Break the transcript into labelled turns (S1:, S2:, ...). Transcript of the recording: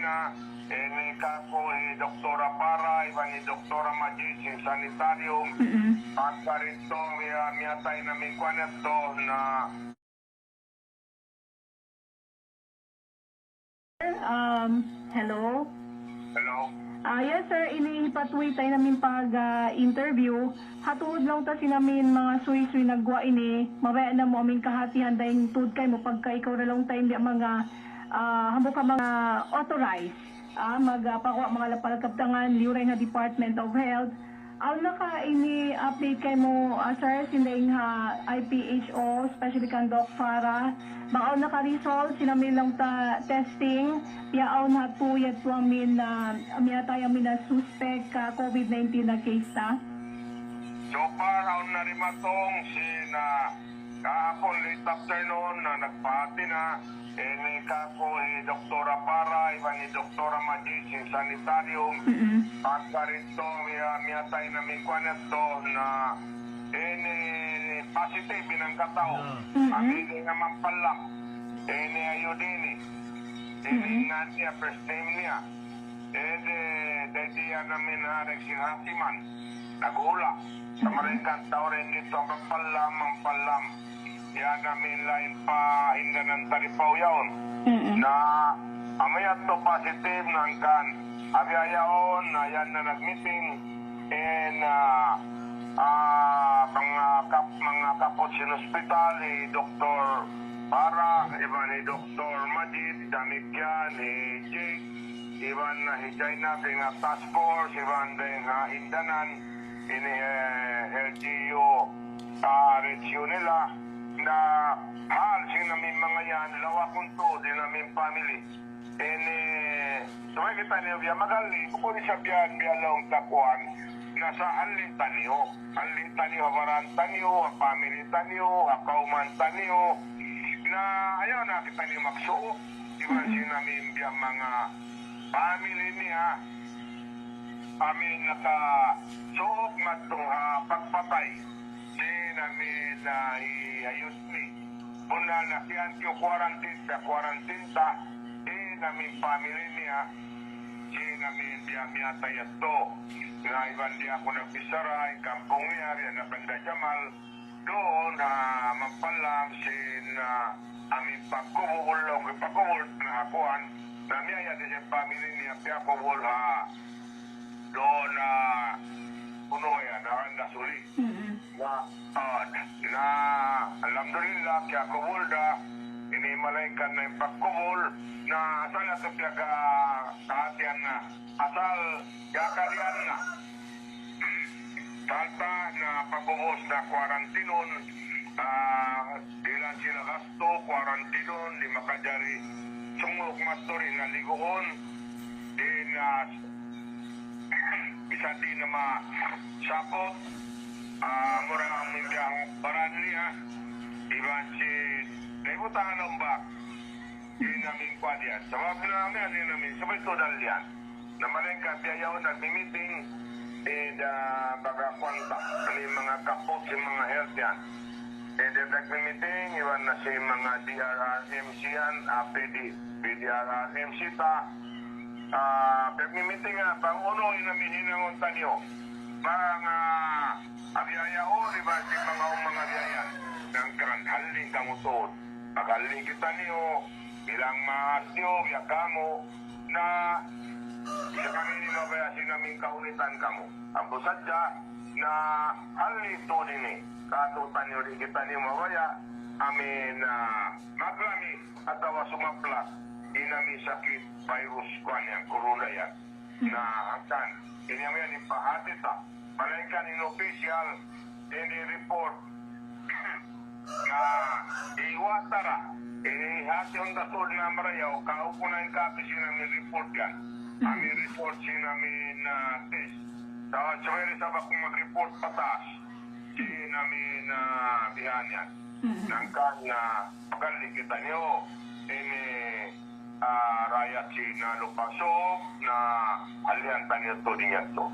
S1: na ni kako ni Doktora Para, iba ni Doktora Majid, si sanitarium, pagka rito, miyatay namin kwanet to na
S2: Hello?
S1: hello?
S2: Yes sir, inipatuloy tayo namin pag-interview. Hatuod lang ta namin mga suy-suy nagwa ini. Mabaya na mo aming kahatihan dahil tud kay mo pagka ikaw na lang tayo mga hambok ka mga authorized. Magpakuha mga lapalagkabtangan, liuray nga Department of Health. Ang naka ini-update kay mo, sir, sindaing IPHO, especially kang Doc Farah. Baka naka-result, sinamin lang ta testing, yaaw na tuyat po amin na miyatay amin na suspect ka COVID-19 na case ta.
S1: So far, ang narimatong sina kahapon late afternoon na nagpahati na ni kako ni Doktora Para, iba ni Doktora Majid, si sanitarium, pagka rito, miyatay namin kwanet to na positive ng katao. Amin naman pala, ni ayodini, nga niya, first name niya, dahil namin harek sinhasiman, nag-ula, sa maringkan tao rin dito, ang palam, yan namin lain pa hinga ng talipaw yaon, na amayat to positive ng kan, abyayaon, na yan na nag-meeting, mga kapot sin hospital ni Dr. Para, iba ni Dr. Majid, Damigyan, ni Jake, iban na hijay na nga task force, iban din Hindanan, ini LGU, review nila, na hal sing namin mga yan, lawa kunto, din namin family. Sumay kita niyo, biya magali, kung siya biyalong takuan, nasa alintan niyo, habarantan niyo, family niyo, kaumantan niyo, na ayaw na kita niyo magsuok. Diba sinamin biya mga family niya, amin nakasuok matong pagpatay. Sinamin na iayos ni. Una na siyan kiyo quarantine ta, namin family niya, sinamin biya miyatayat to. Na iban di ako nagbisaray, kampong niya, yan na Banda Jamal, doon mampalam sin aming pagkuhul na hakuan, na miyaya din yung family niya, piya kuhul doon puno yan, nasuli. Na alhamdulillah, kaya kuhul na, inimalaykan na yung pagkuhul, na asal na ito piya kahatian na, asal kakalian na. Tata na pagbuhos na quarantinon, dilan sila gasto, quarantinon, di makadari sungok matori na liguhon, din isa din na masapot, mura ang mindyang paran niya, iban si naibutangan ng bak, din namin kwad yan. Sa mga pinanamin, din namin, sabay tudal yan, na malengka, biyayaw, nagmi-meeting, pagkakontak ni mga kapot si mga health yan. Nagmi-meeting, iwan na si mga DRRMC yan, PDRRMC ta. Nagmi-meeting nga, pang uno, inamin tanyo. Mga abiyaya o, di ba, si mga abiyaya, ng haling kamutod. Paghaling kita niyo, bilang maasyo, yakamo, na isa kami ni mabayasin namin kaunitan kamo. Ang busadya na halito din katutan nyo rin kita ni mabaya, amin magrami at awa sumapla, inami sakit virus kwan yan, corona yan, na hangkan. Inyam yan ipahati ta, malaikan in official, ini report na iwatara, ihati ang dasod na marayaw, kaupunan kapisin namin report yan. Amin report namin test. Sawari sa bakong mag-report patas, namin bihan yan. Nangkan na pagkalig kita niyo, ini rayat si na lupasok na alihan tanyo to din yan to.